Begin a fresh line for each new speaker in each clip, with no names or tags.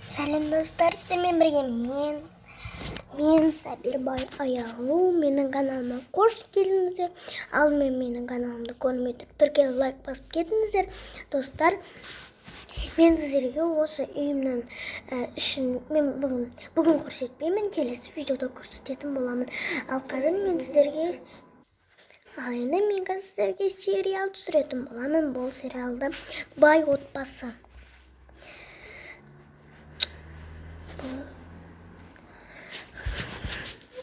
Сәлем достар, сіздермен бірге мен Сабирбай Аяулу. Менің каналыма қош келдіңіздер. Ал менің каналымды көрмей тұрып түркия лайк басып кетіңіздер. Достар, мен сіздерге осы үйімнің ішін мен бүгін көрсетпеймін, келесі видеода көрсететін боламын. Ал қазір мен сіздерге сериал түсіретін боламын. Бұл сериалда Бай отбасы.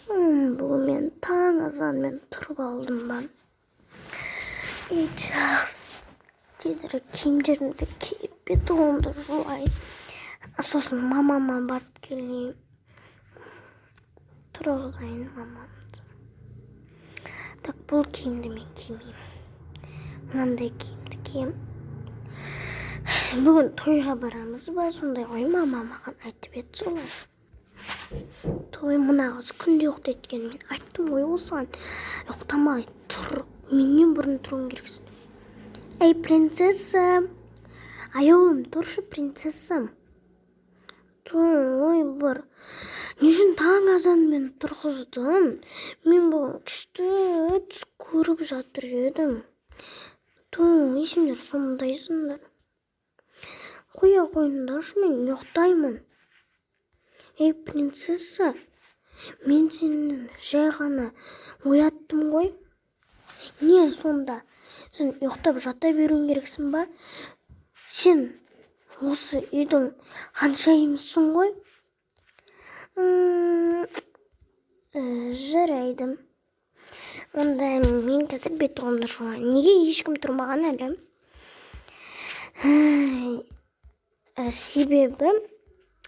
Бүгін мен таң азанмен тұрып алдым ба. Тезірек киімдерімді киіп бетонымды жуайын. Сосын мамама барып келейін. Тұрғызайын мамамды. Так, бұл киімді мен кимеймін. Мынандай киімді кием. Бүгін тойға барамыз ба? Сондай ғой, мама маған айтып еді солай. Той мына қыз күнде ұйықтайды екен. Мен айттым ғой осыған. Ұйықтамай тұр. Менен бұрын тұруың керексің. Ей, принцесса. Аяулым, тұршы, принцессам. Ой, бір. Не үшін таң азанмен тұрғыздың? Мен бұл күшті түс көріп жатыр едім. Есімдер сондайсыңдар. Қоя қойыңдаршы, мен ұйықтаймын. Ей, принцесса, мен сені жай ғана ояттым ғой. Не сонда? Сен ұйықтап жата беруің керексің ба? Сен осы үйдің ханшайымысың ғой? Жарайды. Онда мен қазір бетонымды жуайын. Неге ешкім тұрмаған әлі? Себебі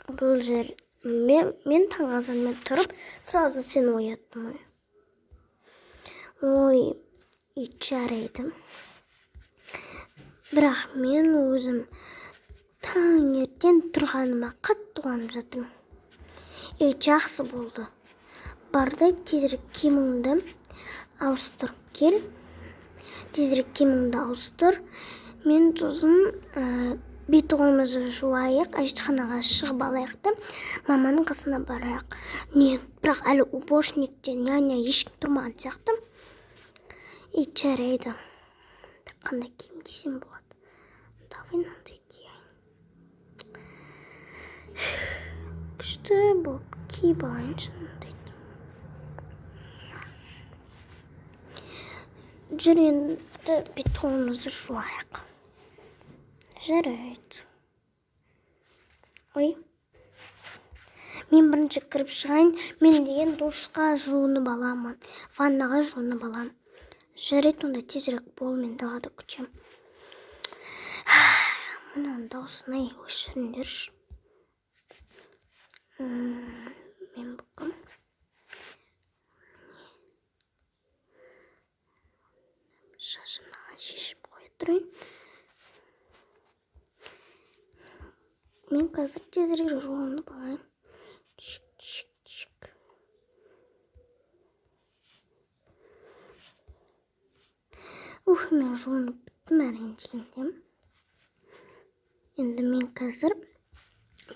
бұл жер мен таң азанмен тұрып, сразу сені ояттым. Ой, жарайды. Бірақ мен өзім таңертең тұрғаныма қатты қуанып жатырмын. Жақсы болды. Барды, тезірек киіміңді ауыстыр кел. Тезірек киіміңді ауыстыр. Мен сосын бетонымызды жуайық, аштаханаға шығып алайық, маманың қасына барайық. Бірақ әлі уборщикте, няня ешкім тұрмаған сияқты. Жарайды. Қандай киім кисем болады? Давай мынандай киейін. Күшті болып киіп алайыншы. Жүр енді бетонымызды жуайық. Жарайды. Ой. Мен бірінші кіріп шығайын. Мен деген душқа жуынып аламын. Ваннаға жуынып аламын. Жарайды, онда тезірек бол, мен далада күтем. Мұның даусына өшіріңдерші. Мен бүгін шашымнан шешіп қоя тұрайын. Мен қазір тезірек жуынып алайын. Мен жуынып біттім әрін дегенде. Енді мен қазір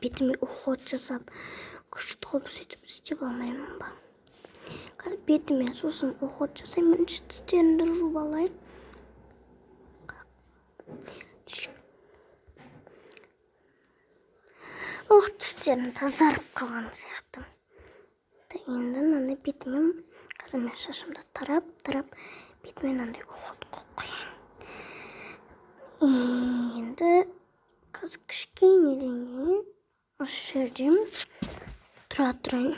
бетіме уход жасап, күшті қылып сөйтіп істеп алмаймын ба. Қазір бетіме сосын уход жасаймын, тістерімді жуып алайын. Тістерім тазарып қалған сияқты. Енді мынандай бетіме, қазір мен шашымды тарап, бетіме мынандай уход қойып қояйын. Енді қазір кішкенеден кейін осы жерден тұра тұрайын.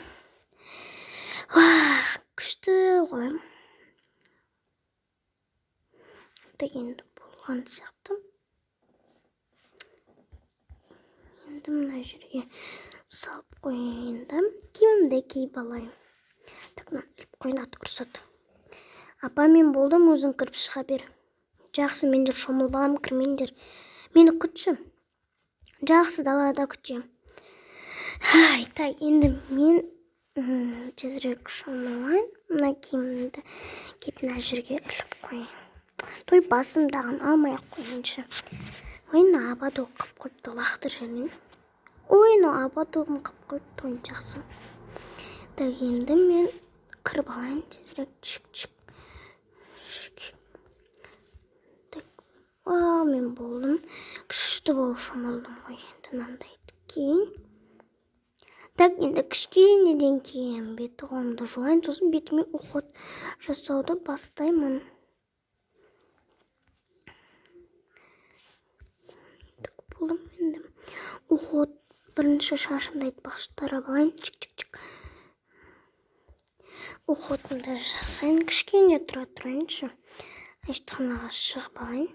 Күшті ғой. Енді болған сияқты. Енді мына жерге салып қойайын да, киімімді киіп алайын. Так, мына іліп қойнаты құрсат. Апа, мен болдым, өзің кіріп шыға бер. Жақсы, мендер шомылып алам, кірмеңдер. Мені күтші. Жақсы, далада күтем. Так, енді мен тезірек шомылайын. Мына киімімді киіп мына жерге іліп қойайын. Той басымдағын алмай-ақ қойыншы. Ойын абады оқып қойып долақтыр жерінен. ойын аба тобын қып қойып тойын жақсы. Енді мен кіріп алайын тезірек. Мен болдым. Күшті болып шомылдым ғой. Енді мынандайды кейін. Енді кішкенеден кейін беті қолымды жуайын, сосын бетіме уход жасауды бастаймын. Болдым енді. Уход бірінші шашымды айтпақшы тарап алайын. Чик. Уходымды жасайын, кішкене тұра тұрайыншы. Аштаханаға шығып алайын.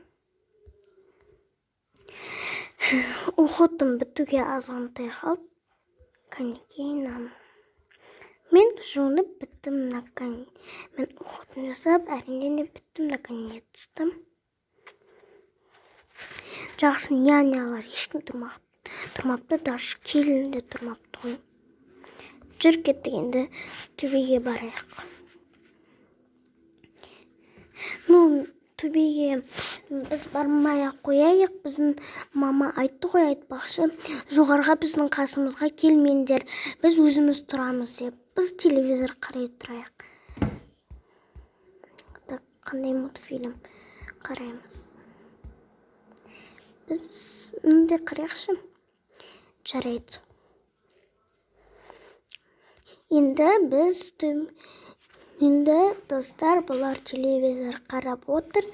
Уходым бітуге азғантай қалды. Кейін мен жуынып біттім наконец. Мен уходым жасап, әрине біттім наконец-то. Жақсы нянялар ешкім тұрмапты, даже келін де тұрмапты ғой. Жүр кеттік, енді төбеге барайық. Төбеге біз бармай-ақ қояйық. Біздің мама айтты ғой, айтпақшы, жоғарға біздің қасымызға келмеңдер, біз өзіміз тұрамыз деп. Біз телевизор қарай тұрайық. Қандай мультфильм қараймыз? Біз не қарайықшы? Жарайды. Енді достар, бұлар телевизор қарап отыр,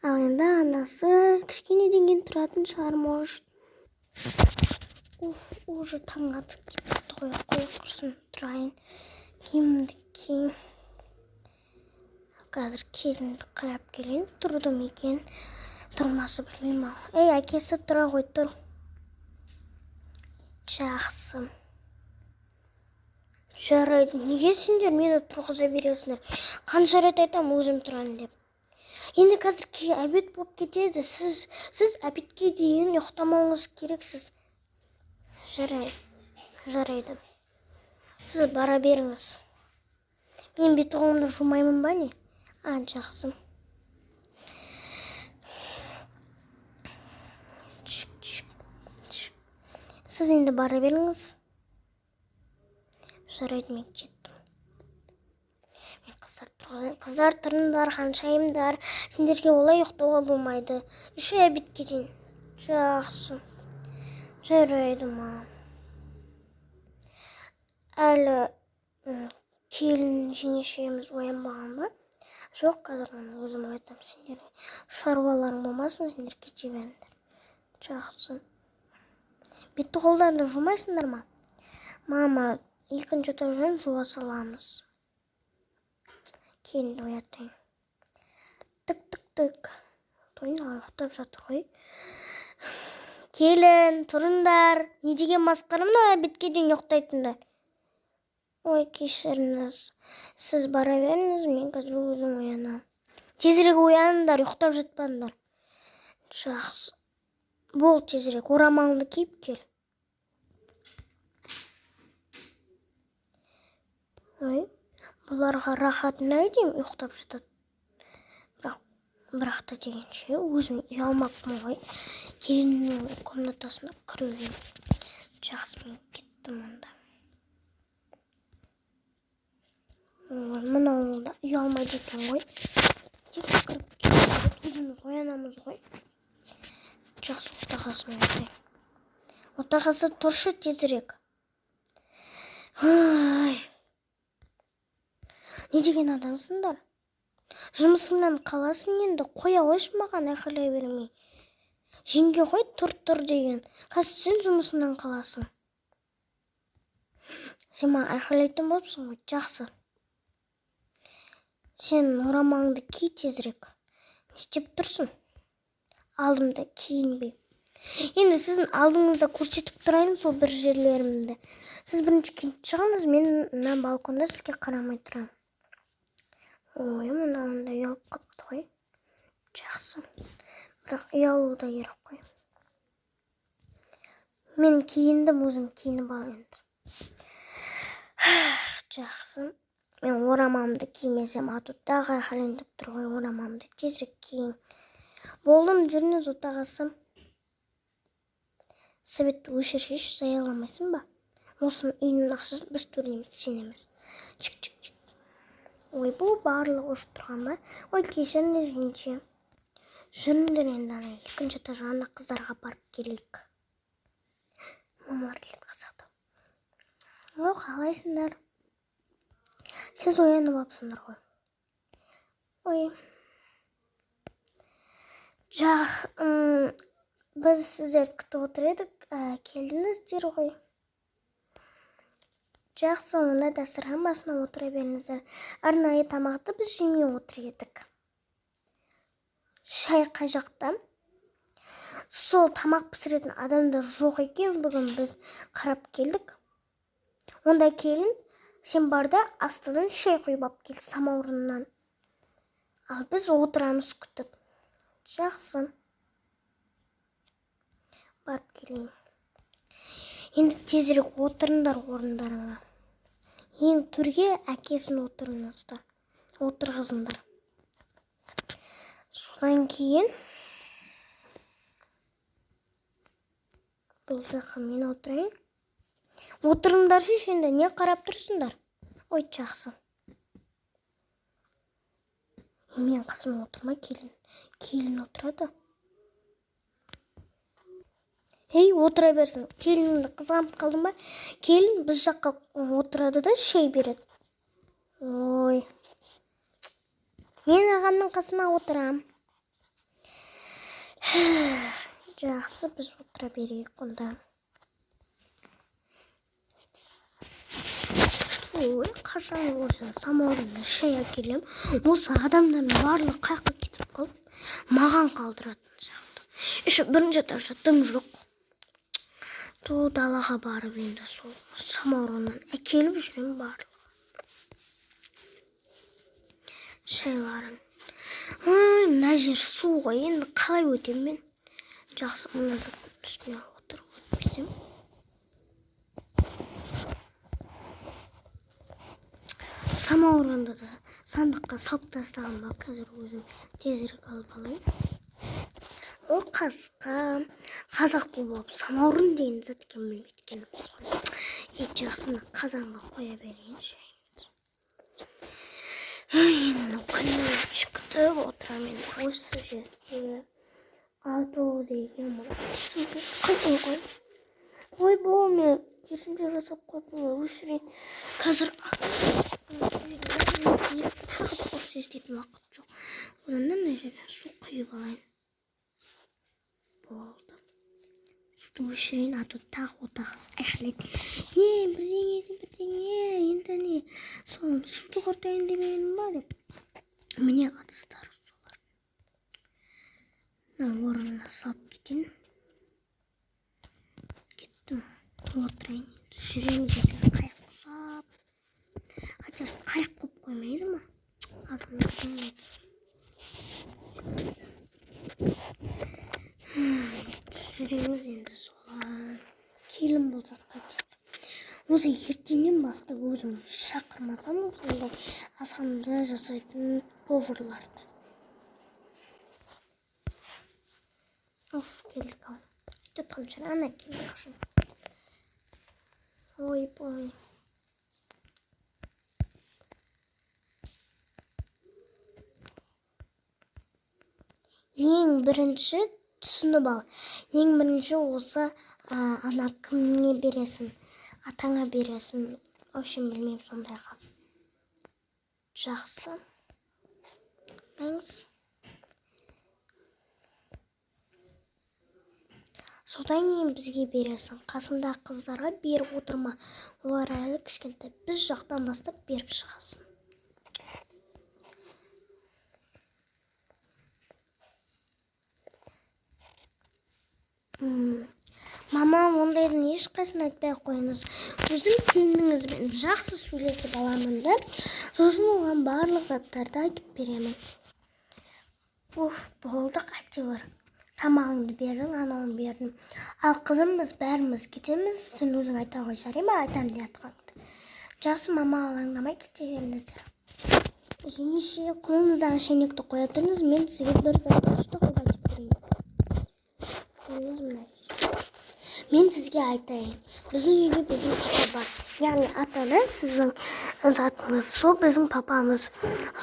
ал енді анасы кішкенеден кейін тұратын шығар, может. Уже таң атып кетті ғой, құрсын тұрайын. Киімді киім. Қазір келінді қарап келейін, тұрды ма екен, тұрмасы білмеймін ал. Ей, әкесі тұра ғой, тұр. Жақсы. Жарайды, неге сендер мені тұрғыза бересіңдер? Қанша рет айтам өзім тұрайын деп. Енді қазір обед болып кетеді. Сіз обедке дейін ұйықтамауыңыз керексіз. Жарайды. Сіз бара беріңіз. Мен бет қолымды жумаймын ба не? Жақсы. Сіз енді бара беріңіз. Жарайды, мен кеттім. Қыздар тұрыңдар, ханшайымдар. Сендерге олай ұйықтауға болмайды. Еще обедке дейін. Жақсы. Жарайды ма? Әлі келін жеңешеміз оянбаған ба? Жоқ, қазір мен өзім оятам сендерге. Шаруаларың болмасын, сендер кете беріңдер. Жақсы. Бетті қолдарды жумайсыңдар ма? Мама, екінші тәжін жуа саламыз. Келінді оятайын. Тік. Тойын ұйықтап жатыр ғой. Келін, тұрыңдар. Не деген масқара мына обедке дейін ұйықтайтындар. Ой, кешіріңіз. Сіз бара беріңіз, мен қазір өзім оянам. Тезірек ояныңдар, ұйықтап жатпаңдар. Жақсы. Бол тезірек, орамалыңды киіп кел. Ой, бұларға рахатына дейм ұйықтап жатады. Бірақ та дегенше өзім ұялмаппын ғой. Келіннің комнатасына кіруге. Жақсы, мен кеттім онда. Мынау да ұялмайды екен ғой. Тек кіріп кетіп, өзіміз оянамыз ғой. Жақсы, отағасын оятайын. Отағасы тұршы тезірек. Не деген адамсыңдар? Жұмысыңнан қаласың енді, қоя қойшы маған айқайлай бермей. Жеңге ғой, тұр деген. Қазір сен жұмысыңнан қаласың. Сен маған айқайлайтын болыпсың ғой, жақсы. Сен орамалыңды ки тезірек. Не істеп тұрсың? Алдымда киінбей. Енді сіздің алдыңызда көрсетіп тұрайын сол бір жерлерімді. Сіз бірінші киініп шығыңыз, мен балконда сізге қарамай тұрам. Ой, мынауында ұялып қапты ғой. Жақсы. Бірақ ұялу да керек қой. Мен киіндім, өзім киініп алайын. Жақсы. Мен орамамды кимесем, атудағы айқайлайын тұр ғой, орамамды тезірек киін. Болдым, жүріңіз отағасы. Себет өшіршеш сая аламайсың ба? Осының үйінің ақшасын біз төлейміз, сен емес. Чик. Ой, бұл барлығы ұшып тұрған ба? Ой, кешіріңдер жеңше. Жүріңдер енді ана екінші этажға ана қыздарға барып келейік. Мамалар келеді қазақтан. О, қалайсыңдар? Сіз оянып алыпсыңдар ғой. Ой. Біз сіздерді күтіп отыр едік, келдіңіздер ғой. Жақсы, онда дастархан басына отыра беріңіздер. Арнайы тамақты біз жемей отыр едік. Шай қай жақта? Сол тамақ пісіретін адамдар жоқ екен, бүгін біз қарап келдік. Онда келін, сен барда астыдан шай құйып алып кел самаурыннан. Ал біз отырамыз күтіп. Жақсы. Барып келейін. Енді тезірек отырыңдар орындарыңа. Ең түрге әкесін отырғызыңдар. Содан кейін бұл жаққа мен отырайын. Отырыңдар енді, не қарап тұрсыңдар? Ой, жақсы. Мен қасыма отырма, келін отырады. Ей, отыра берсін. Келініңді қызғанып қалдың ба? Келін біз жаққа отырады да шай береді. Ой. Мен ағамның қасына отырам. Жақсы, біз отыра берейік онда. Ой, қашан осы самаурынды шай әкелем. Осы адамдардың барлығы қайыққа кетіп қалып, маған қалдыратын сияқты. Еще бірінші этажда дым жоқ. Далаға барып енді сол самаурыннан әкеліп жүрем барлығы. Шайларын. Мына жер су ғой, енді қалай өтем мен? Жақсы, мына заттың үстіне отырып өтпесем. Самаурынды да сандыққа салып тастаған ба, қазір өзім тезірек алып алайын. Ол қасқа қазақ болып самаурын деген зат екен білмейткеніміз ғой. Жақсыны қазанға қоя берейін шайымыз. Енді күніміз күтіп отырамын осы жерге. Ату деген мұны. Ой, бұл мен керісінде жасап қойдым, өшірейін. Қазір тағы да ұрыс естетін уақыт жоқ. Одан да мына жерден су құйып алайын. Болды. Суды өшірейін, ату тағы отағыз әхлет. Не, бірдеңе, енді не, соны суды құртайын демейін ба деп. Міне қатыстары солар. Орнына салып кетейін. Кеттім, отырайын. Жүреміз ертең қайық құсап. Хотя қайық көп қоймайды ма? Адамдардың еді. Жүреміз енді солар. Келін болса қайтеді. Осы ертеңнен бастап өзім шақырмасам осындай асханада жасайтын поварларды. Келдік ау. Тұтқым жүр, ана келін қашын. Ой, бой. Ең бірінші түсініп ал. Ең бірінші осы ана кіміне бересің, атаңа бересің. Общем, білмеймін сондайға. Жақсы. Мәңіз. Содан кейін бізге бересің. Қасында қыздарға беріп отырма. Олар әлі кішкентай. Біз жақтан бастап беріп шығасың. Мама, ондайдың ешқайсын айтпай қойыңыз. Өзім келініңізбен жақсы сөйлесіп аламын да, сосын оған барлық заттарды айтып беремін. Болдық әйтеуір. Тамағыңды бердің, анауын бердің. Ал қызым, біз бәріміз кетеміз, сен өзің айта ғой, жарай ма? Айтам деп атқанды. Жақсы, мама, алаңдамай кете беріңіздер. Еңеше, қолыңыздағы шайнекті қоя тұрыңыз, мен сізге бір затты айтып берейін. Мен сізге айтайын. Біздің үйде біздің папа бар. Яғни атада сіздің затыңыз, сол біздің папамыз.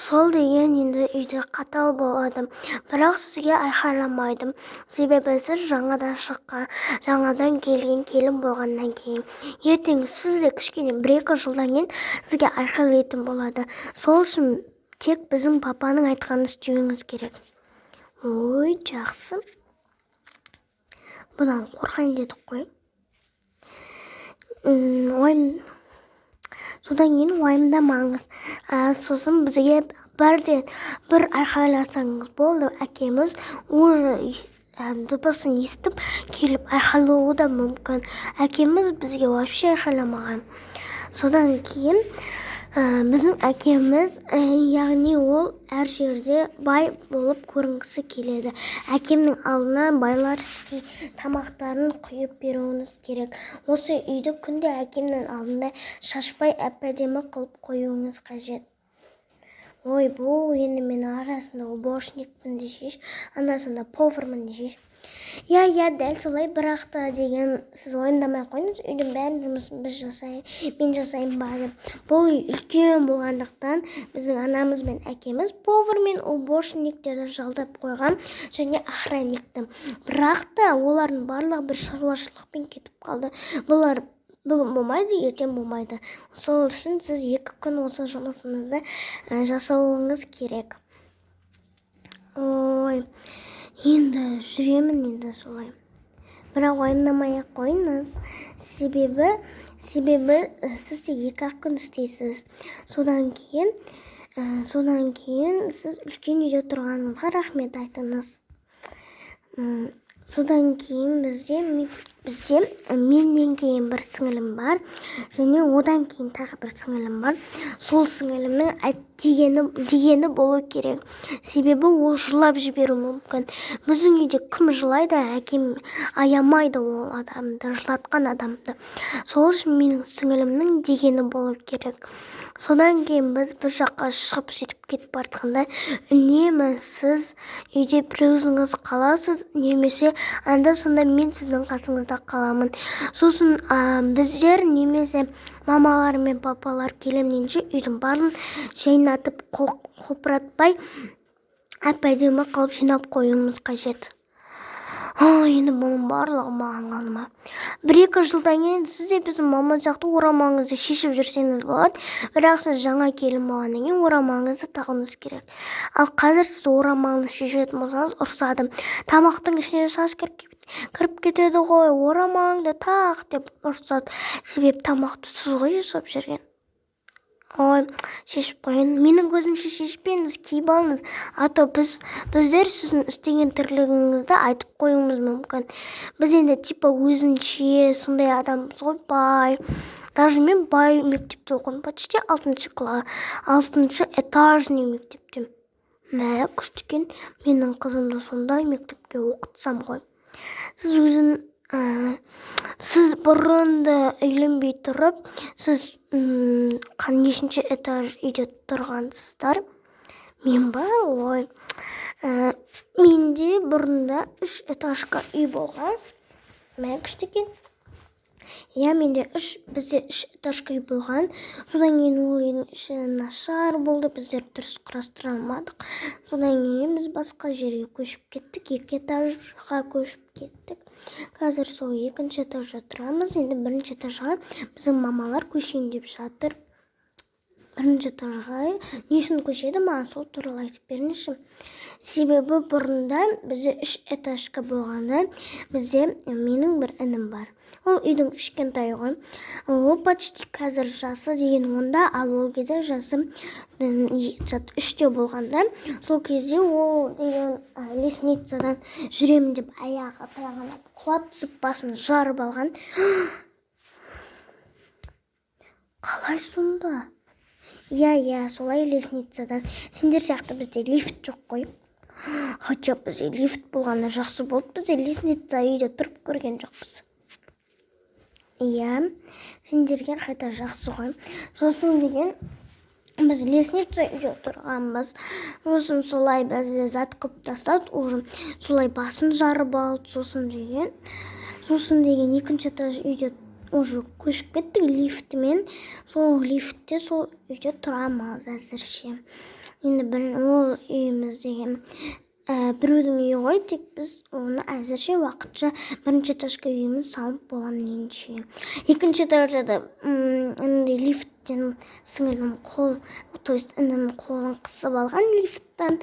Сол деген енді үйде қатал болады. Бірақ сізге айқайламайды. Себебі сіз жаңадан шыққан, жаңадан келген келін болғаннан кейін. Ертең сіз де кішкене 1-2 жылдан кейін сізге айқайлайтын болады. Сол үшін тек біздің папаның айтқанын істеуіңіз керек. Ой, жақсы. Бұдан қорқайын дедік қой. Содан кейін уайымдамаңыз. Сосын бізге бір айқайласаңыз болды. Әкеміз уже дыбысын естіп келіп айқайлауы да мүмкін. Әкеміз бізге вообще айқайламаған. Содан кейін біздің әкеміз, яғни ол әр жерде бай болып көрінгісі келеді. Әкемнің алдына байлар тамақтарын құйып беруіңіз керек. Осы үйді күнде әкемнің алдында шашпай әп-әдемі қылып қоюыңыз қажет. Ой, бұл енді мен арасында уборщикпін дешеш, андасында повармын дешеш. Я, дәл солай, бірақ та деген сіз ойындамай қойыңыз, үйдің бәрін жұмысын мен жасаймын ба. Бұл үлкен болғандықтан біздің анамыз бен әкеміз повар мен уборщиктерді жалдап қойған және охранникті. Бірақ та олардың барлығы бір шаруашылықпен кетіп қалды. Бұлар бүгін болмайды, ертең болмайды. Сол үшін сіз 2 күн осы жұмысыңызды жасауыңыз керек. Ой, енді жүремін енді солай. Бірақ уайымдамай қойыңыз. Себебі сіз де 2-ақ күн істейсіз. Содан кейін сіз үлкен үйде тұрғаныңызға рахмет айтыңыз. Содан кейін бізде менен кейін бір сіңілім бар, және одан кейін тағы бір сіңілім бар. Сол сіңілімнің дегені болу керек. Себебі ол жылап жіберу мүмкін. Біздің үйде кім жылайды, әкем аямайды ол адамды, жылатқан адамды. Сол үшін менің сіңілімнің дегені болу керек. Содан кейін біз бір жаққа шығып сөйтіп кетіп бартқанда үнемі сіз үйде біреуіңіз қаласыз, немесе анда-санда мен сіздің қасыңызда қаламын. Сосын біздер немесе мамалар мен папалар келемненше үйдің барлығын жайнатып қопыратпай әп-әдемі қылып жинап қоюымыз қажет. Енді бұның барлығы маған қалды ма? 1-2 жылдан кейін сіз де біздің мама сияқты орамалыңызды шешіп жүрсеңіз болады. Бірақ сіз жаңа келін болғаннан кейін орамалыңызды тағуыңыз керек. Ал қазір сіз орамалыңызды шешетін болсаңыз ұрсады. Тамақтың ішіне шаш кіріп кетеді ғой, орамалыңды тақ деп ұрсады. Себеп тамақты сіз ғой жасап жүрген. Ой, шешіп қойын. Менің көзімше шешпеңіз, киіп алыңыз. Ата біздер сіздің істеген тірлігіңізді айтып қоюымыз мүмкін. Біз енді өзінше сондай адамбыз ғой, бай. Даже мен бай мектепте оқыдым, почти 6-шы этажный мектепте. Мә, күштікен, менің қызымды сондай мектепке оқытсам ғой. Сіз бұрынды үйленбей тұрып, сіз нешінші этаж үйде тұрғансыздар? Мен ба? Ой. Менде бұрында 3 этажға үй болған. Мә, күштікен. Менде бізде 3 этажға үй болған. Содан кейін ол үйдің іші нашар болды, біздер дұрыс құрастыра алмадық. Содан кейін біз басқа жерге көшіп кеттік, 2 этажға көшіп кеттік. Қазір сол 2-ші этажда тұрамыз. Енді 1-ші этажға біздің мамалар көшейін деп жатыр. 1-ші этажға не үшін көшеді, маған сол туралы айтып беріңізші. Себебі бұрында бізде 3 этажға болғанда, бізде менің бір інім бар. Ол үйдің кішкентай ғой. Ол почти қазір жасы деген онда, ал ол кезде жасы 3-те болғанда, сол кезде ол деген лестницадан жүремін деп аяғы таяғанап құлап түсіп басын жарып алған. Қалай сонда? Солай лестницадан. Сендер сияқты бізде лифт жоқ қой. Хотя бізде лифт болғаны жақсы болды, бізде лестница үйде тұрып көрген жоқпыз. Сендерге қайта жақсы ғой. Сосын деген біз лестница үйде тұрғанбыз. Сосын солай бізде зат қып тастады, солай басын жарып алды. Сосын деген сосын деген екінші этаж үйде уже көшіп кеттік лифтімен. Сол лифтте сол үйде тұрамыз әзірше. Енді ол үйіміз деген біреудің үйі ғой, тек біз оны әзірше уақытша бірінші этажға үйіміз салып боламын ендеше. Екінші этажда енді лифттен сіңілім то есть інім қолын қысып алған лифттан,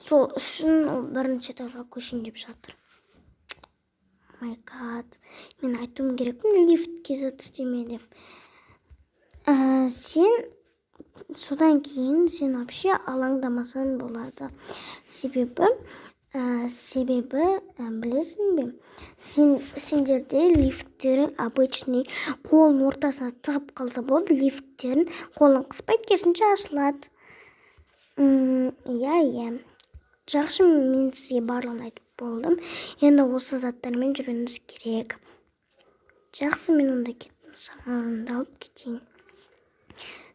сол үшін ол бірінші этажға көшейін деп жатыр. My God, мен айтуым керекпін лифтке зат істеме деп. Сен содан кейін сен вообще алаңдамасаң болады. Себебі білесің бе, сендерде лифттерің обычный қолын ортасына тығып қалса болды, лифттерін қолын қыспайды, керісінше ашылады. Иә. Жақсы, мен сізге барлығын айтып болдым. Енді осы заттармен жүруіңіз керек. Жақсы, мен онда кеттім, саған алып кетейін.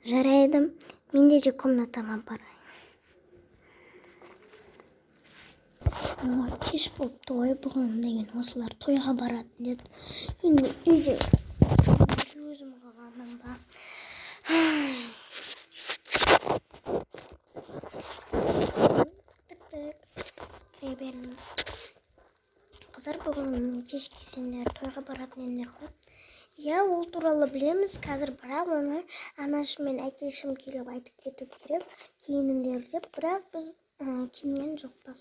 Жарайды, менде де комнатама барайын. Кеш болыпты ғой, бүгін деген осылар тойға баратын деді. Енді үйде өзім қалғаным ба. Кіре беріңіз. Қыздар, бүгін кешке сендер тойға баратын едіңдер ғой. Иә, ол туралы білеміз қазір, бірақ оны анашым мен әкешім келіп айтып кету керек, киініңдер деп, бірақ біз киінген жоқпыз.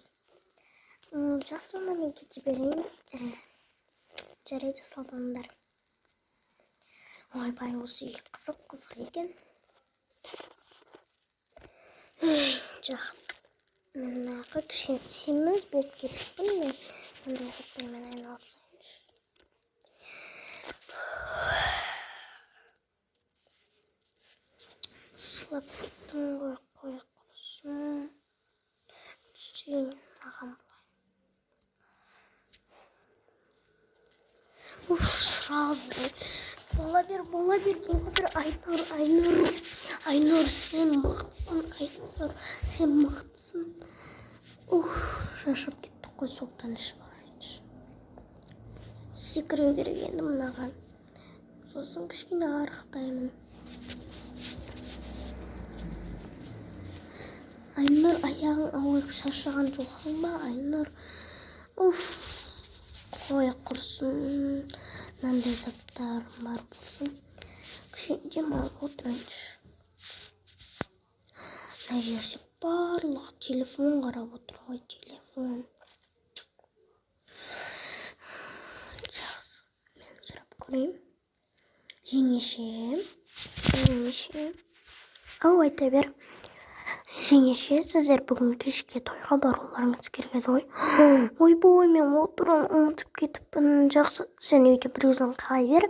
Жақсы, онда мен кете берейін. Жарайды, салдандар. Ойбай, осы үй қызық екен. Жақсы. Мен кішкене семіз болып кетіппін. Мен затпен айналысайыншы. Сылап кеттім ғой, қоя құрсын. Түстейін ағам болайын. Сразу бола бер, Айнұр, сен мықтысың, Айнұр, сен мықтысың. Шашып кеттік қой, соқтан ішіп алайыншы. Секіру керек енді мынаған. Сосын кішкене арықтаймын. Айнұр, аяғың ауырып шаршаған жоқсың ба, Айнұр? Қой құрсын, мынандай заттар бар болсын. Кішкене демалып отырайыншы. Мына жерде барлық телефон қарап отыр ғой, телефон. Жақсы, мен сұрап көрейін. Жеңеше. Ау, айта бер. Жеңеше, сіздер бүгін кешке тойға баруларыңыз керек еді ғой. Ойбой, мен ол туралы ұмытып кетіппін. Жақсы, сен үйде бір өзің қалай бер.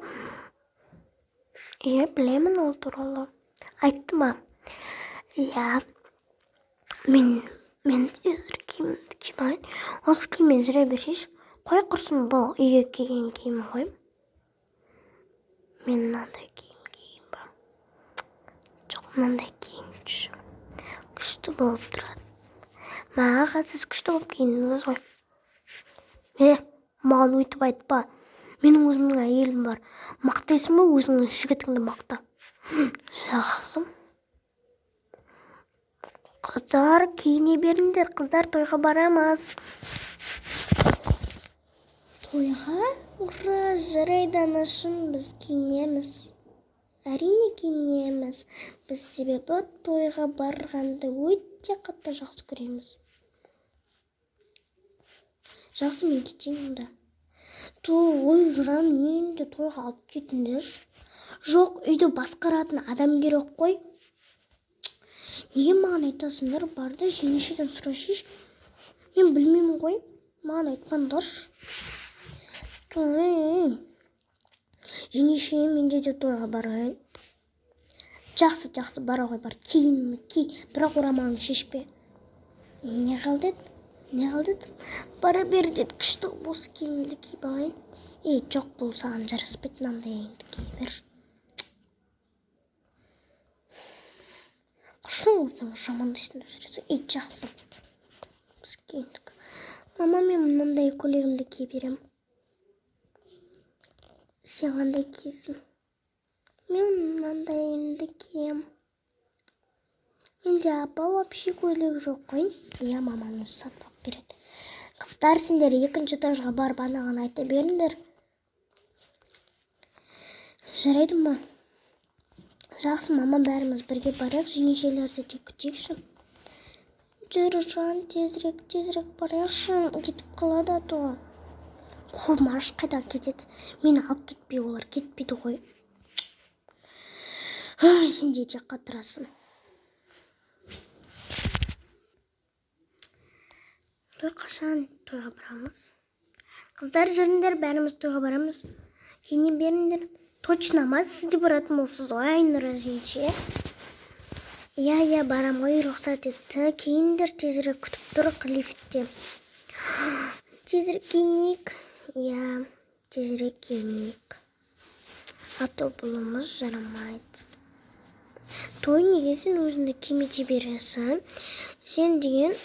Білемін ол туралы. Айтты ма? Иә. Мен тезір киімімді киіп алайын. Осы киіммен жүре бершейші. Қой құрсын, бұл үйге келген киім ғой. Мен мынандай киім киейін ба? Жоқ, мынандай киейінші. Күшті болып тұрады. Маған сіз күшті болып киіндіңіз ғой. Маған өйтіп айтпа. Менің өзімнің әйелім бар. Мақтайсың ба, өзіңнің жігітіңді мақта. Жақсы. Қыздар, киіне беріңдер. Қыздар, тойға барамыз. Тойға? Ура, жарайды анашым, біз киінеміз. Әрине киінеміз. Біз себебі тойға барғанды өте қатты жақсы көреміз. Жақсы, мен кетейін онда. Ой, жұран, менде тойға алып кетіңдерші. Жоқ, үйді басқаратын адам керек қой. Неге маған айтасыңдар, барды жеңешеден сұрашыш. Мен білмеймін ғой, маған айтпаңдаршы. Жеңеше, менде де тойға барайын. Жақсы, бара ғой, бар. Киімді ки, бірақ орамалыңды шешпе. Не қалды? Бара бер деді, күшті бос киімді киіп алайын. Жоқ, бұл саған жараспайды, мынандай енді киіп бер. Құрсын, жамандайсың жүресің. Жақсы. Біз киіндік. Мама, мен мынандай көйлегімді киіп берем. Сен қандай киесің? Мен мынандайымды кием. Менде апа вообще көйлек жоқ қой. Иә, мамам өзі сатып алып береді. Қыздар, сендер екінші этажға барып анаған айта беріңдер. Жарайды ма? Жақсы, мама, бәріміз бірге барайық, жеңешелерді де күтейікші. Жүрі жан, тезірек барайықшы, кетіп қалады а то. Қумаш қайда кетеді? Мені алып кетпей, олар кетпейді ғой. Сен де тек қатырасың. Қашан тойға барамыз? Қыздар, жүріңдер, бәріміз тойға барамыз. Киіне беріңдер. Точно ма? Сіз де баратын болсыз ғой, Айнұра жеңше. Иә, барам ғой, рұқсат етті. Киіңдер, тезірек күтіп тұрық лифтте. Тезірек киінейік. Иә, тезірек киінейік. А то бұлымыз жарамайды. Той неге сен өзіңді кимете бересің? Сен деген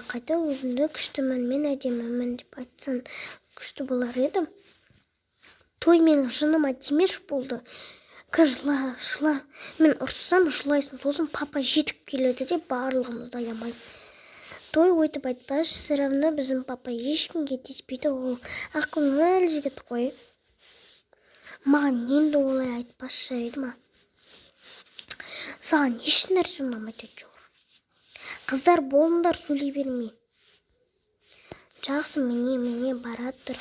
қайта өзіңді күштімін, мен әдемімін деп айтсан күшті болар еді. Той менің жыныма тимеш болды. Жыла. Мен ұрсам жылайсың, сосын папа жетіп келеді деп барлығымызды аямай. Той өйтіп айтпашы, сыравны біздің папа ешкімге тиіспейді, ол ақкөңіл жігіт қой. Маған енді олай айтпашы, жарайды ма? Саған еш нәрсе ұнамайды жүр. Қыздар, болыңдар, сөйлей бермей. Жақсы, міне баратыр.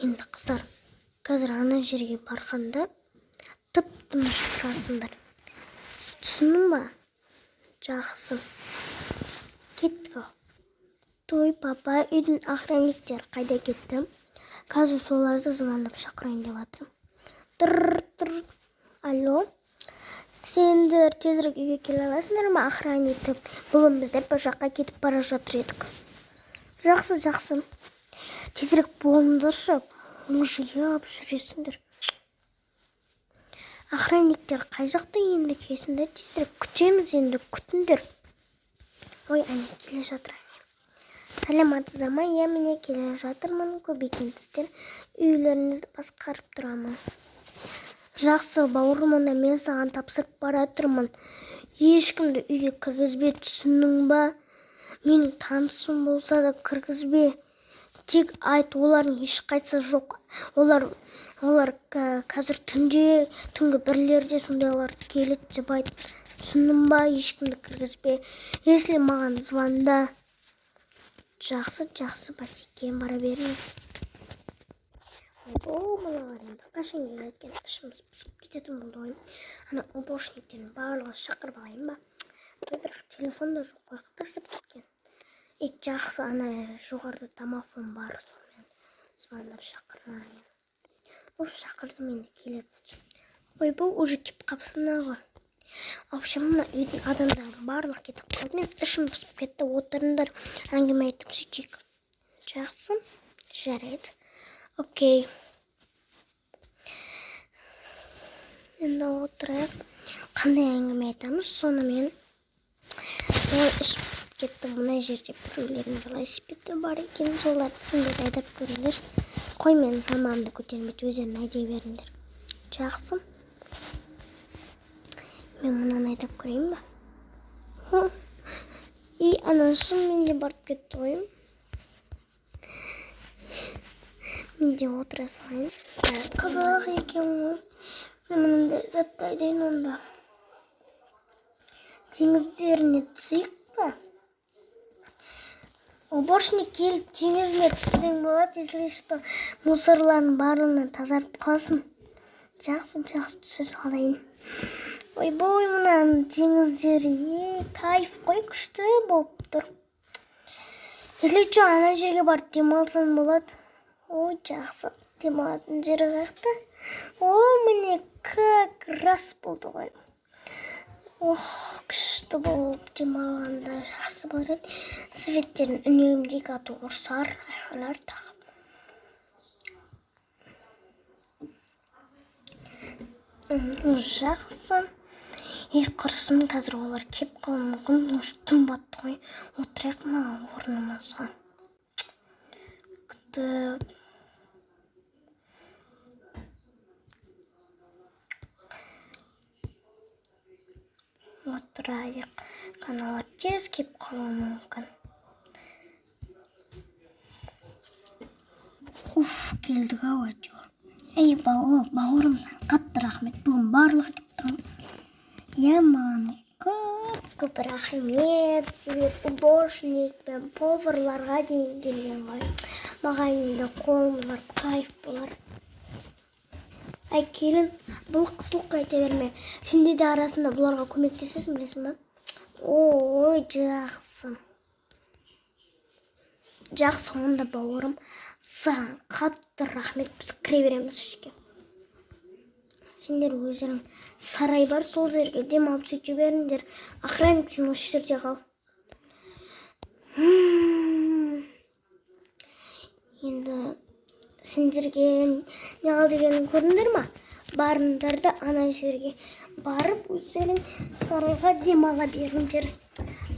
Енді қыздар, қазір ана жерге барғанда тып-тыныш тұрасыңдар. Түсінің ба? Жақсы. Кеттік. Той, папа, үйдің охранниктер қайда кетті? Қазір соларды звондап шақырайын деп жатырмын. Тұр. Алло, сендер тезірек үйге келе аласыңдар ма, охранник? Бүгін біздер бір жаққа кетіп бара жатыр едік. Жақсы. Тезірек болыңдаршы, мұжиып жүресіңдер. Охранниктер қай жақта енді кесіңдер, тезірек күтеміз енді, күтіңдер. Ой, әне келе жатыр. Сәлематсыздар ма? Иә, міне келе жатырмын, көп екенсіздер. Үйлеріңізді басқарып тұрамын. Жақсы, бауырым, онда мен саған тапсырып баратырмын. Ешкімді үйге кіргізбе, түсінің ба? Менің танысым болса да кіргізбе. Тек айт, олардың ешқайсысы жоқ. Олар қазір түнгі бірлерде сондайларды келеді деп айт. Түсінің ба? Ешкімді кіргізбе. Если маған звонда. Жақсы, басеке, бара беріңіз. Мыналар енді қашан келген ішіміз пысып кететін болды ғой. Ана уборщиктердің барлығы шақырып алайын ба? Бірақ телефонда жоқ қой, тастап кеткен. Жақсы, ана жоғарыда домофон бар, сонымен звондап шақырайын. Шақырдым, енді келеді. Ой, бұл уже кеп қапсыңдар ғой. Общем, мына үйдің адамдары барлық кетіп қалды. Мен ішім пысып кетті, отырыңдар, әңгіме айтып сөйтейік. Жақсы, жарайды. Окей. Енді отырайық. Қандай әңгіме айтамыз, сонымен. Іш пысып кетті, мына жерде біреулердің велосипеді бар екен, соларды сендер айдап көріңдер. Қой, мен салмағымды көтермейді, өздерін айдай беріңдер. Жақсы. Мен мұнан айдап көрейін ба? Анашым менде барып кетті ғой. Менде отыра салайын. Қызық екен ғой. Мен мұнымды затты айдайын онда. Теңіздеріне түсейік па? Уборщик келіп теңізіне түссең болады, если что, мусорлардың барлығынан тазарып қалсын. Жақсы түсе салайын. Ойбой, мұнан теңіздері кайф қой, күшті болып тұр. Если что, ана жерге барып демалсаң болады. Ой, жақсы, демалатын жері қаяқта. Міне как раз болды ғой. Күшті болып демалғанда жақсы болар еді. Светтерін үнемдейік, аты ұрсар, айқайлар тағы. Жақсы. Құрсын, қазір олар кеп қалуы мүмкін. Түн батты ғой. Отырайық мына орнымызға. Күтіп. радио каналдар тез келіп қалуы мүмкін. Келдік ау әйтеуір. Ей бауырым, саған қатты рахмет. Бүгін барлығы келіп тұрмын. Я маған көп рахмет. Себебі уборщик пен поварларға дейін келген ғой. Маған енді қолым бар, кайф болар. Ай, келін, бұл қысылық қайта берме. Сенде де арасында бұларға көмектесесің, білесің ба? Ой, жақсы. Жақсы, онда бауырым, саған қатты рахмет. Біз кіре береміз ішке. Сендер өздерің сарай бар, сол жерге демалып сөйте беріңдер. Охранник, сен осы жерде қал. Енді сендерге не ал дегенін көрдіңдер ма? Барыңдар да ана жерге барып өздерің сарайға демала беріңдер.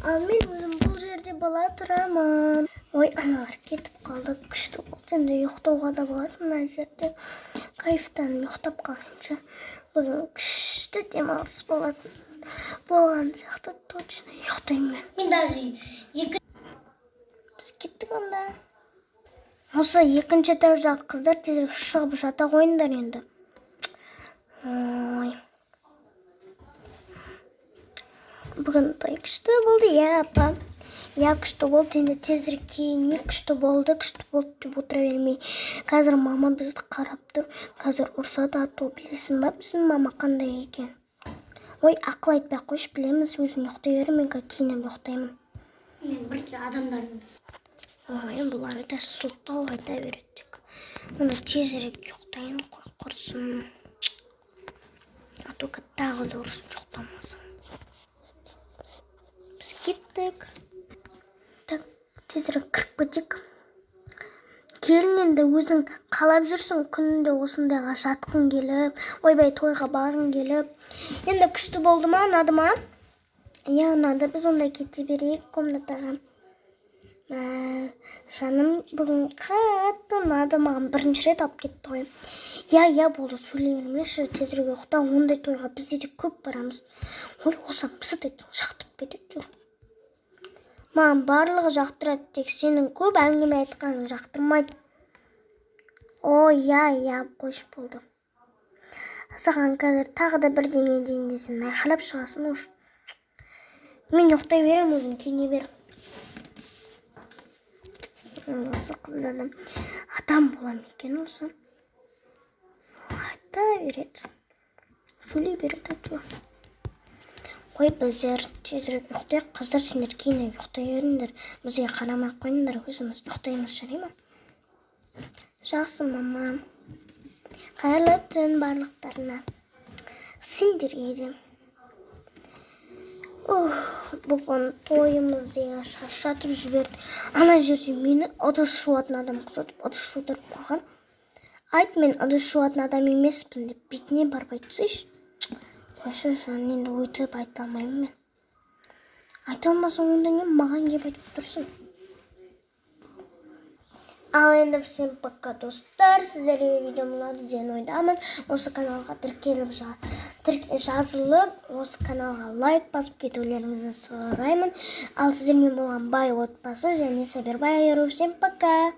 Ал мен өзім бұл жерде бала тұрамын. Ой, аналар кетіп қалды. Күшті болды. Енді ұйықтауға да болады мына жерде. Кайфтан ұйықтап қалғанша. Бүгін күшті демалыс болады. Болған сияқты точно ұйықтаймын мен. Біз кеттік онда. Осы екінші этаждағы қыздар тезірек шығып жата қойыңдар енді. Ой. Бүгін той күшті болды, я апа. Я күшті болды, енді тезірек кейінне күшті болды деп отыра бермей. Қазір мама бізді қарап тұр. Қазір ұрсады ату, білесің ба, біздің мама қандай екен. Ой, ақыл айтпай қойшы, білеміз, өзің ұйықтай бер, мен кейіннен ұйықтаймын. Мен бірінші адамдардың. Ой, бұлары да сұлтау айта бередік. Мұны тезірек ұйықтайын, құрсын. Атуға тағы да ұрсын ұйықтамасын. Біз кеттік. Так, тезірек кіріп кетек. Келін, енді өзің қалап жүрсің, күнінде осындайға жатқың келіп, ойбай тойға барғың келіп. Енді күшті болды ма, ұнады ма? Я, ұнады, біз онда кете берейік комнатаға. Жаным, бүгін қатты ұнады, маған бірінші рет алып кетті ғой. Я, болды, сөйлей бермеші, тезірек ұйықта, ондай тойға бізде де көп барамыз. Ой, осаң бізді де жақтырып кетеді жүр. Маған барлығы жақтырады, тек сенің көп әңгіме айтқаның жақтырмайды. Ой, я, қойшы болды. Саған қазір тағы да бірдеңе дейін десем, айқайлап шығасың ұш. Мен ұйықтай берем, өзің күйіне бер. Осы қыздан адам болам екен осы. Айта береді. Сөйлей береді әйтеуір. Қой, біздер тезірек ұйықтайық, қыздар, сендер кейіннен ұйықтай беріңдер. Бізге қарамай қойыңдар, өзіміз ұйықтаймыз, жарай ма? Жақсы, мама. Қайырлы түн барлықтарына. Сендерге де. Бүгін тойымыз деген шаршатып жіберді. Ана жерде мені ыдыс жуатын адам құсатып, ыдыс жудырып қойған. Айт, мен ыдыс жуатын адам емеспін деп бетіне барып айтсайшы. Қойшы, жаңа енді өйтіп айта алмаймын мен. Айта алмасың, онда не маған кеп айтып тұрсың? Ал енді всем пока, достар. Сіздерге видеом ұнады деген ойдамын. Осы каналға тіркеліп жазылып, осы каналға лайк басып кетулеріңізді сұраймын. Ал сіздермен болған бай отбасы және Сабирбай айыру. Всем пока.